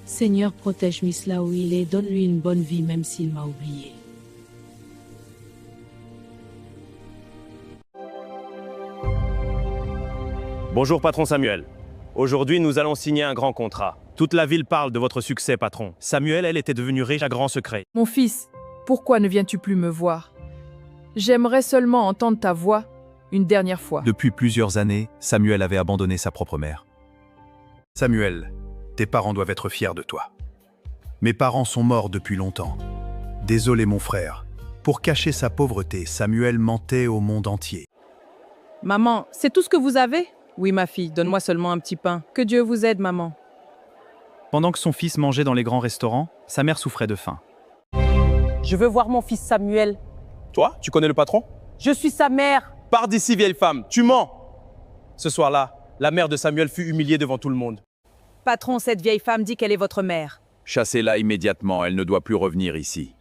Seigneur, protège Miss là où il est, donne-lui une bonne vie même s'il m'a oublié. Bonjour patron Samuel. Aujourd'hui, nous allons signer un grand contrat. Toute la ville parle de votre succès, patron. Samuel, elle était devenue riche à grand secret. Mon fils, pourquoi ne viens-tu plus me voir? J'aimerais seulement entendre ta voix une dernière fois. Depuis plusieurs années, Samuel avait abandonné sa propre mère. Samuel, tes parents doivent être fiers de toi. Mes parents sont morts depuis longtemps. Désolé mon frère. Pour cacher sa pauvreté, Samuel mentait au monde entier. Maman, c'est tout ce que vous avez? Oui, ma fille, donne-moi seulement un petit pain. Que Dieu vous aide, maman. Pendant que son fils mangeait dans les grands restaurants, sa mère souffrait de faim. Je veux voir mon fils Samuel. Toi, tu connais le patron? Je suis sa mère. Pars d'ici, vieille femme, tu mens! Ce soir-là, la mère de Samuel fut humiliée devant tout le monde. Patron, cette vieille femme dit qu'elle est votre mère. Chassez-la immédiatement, elle ne doit plus revenir ici.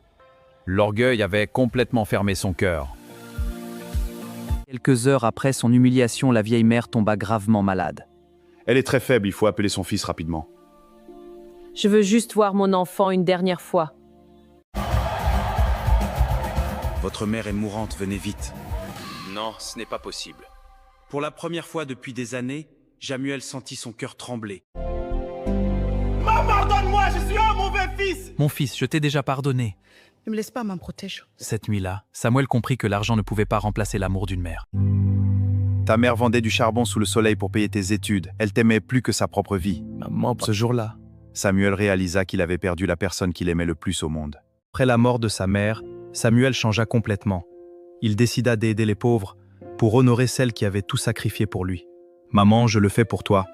L'orgueil avait complètement fermé son cœur. Quelques heures après son humiliation, la vieille mère tomba gravement malade. Elle est très faible, il faut appeler son fils rapidement. Je veux juste voir mon enfant une dernière fois. Votre mère est mourante, venez vite. Non, ce n'est pas possible. Pour la première fois depuis des années, Samuel sentit son cœur trembler. Pardonne-moi, je suis un mauvais fils! Mon fils, je t'ai déjà pardonné. Ne me laisse pas, maman, protège. Cette nuit-là, Samuel comprit que l'argent ne pouvait pas remplacer l'amour d'une mère. Ta mère vendait du charbon sous le soleil pour payer tes études. Elle t'aimait plus que sa propre vie. Maman, ce jour-là, Samuel réalisa qu'il avait perdu la personne qu'il aimait le plus au monde. après la mort de sa mère, Samuel changea complètement. Il décida d'aider les pauvres pour honorer celle qui avait tout sacrifié pour lui. Maman, je le fais pour toi.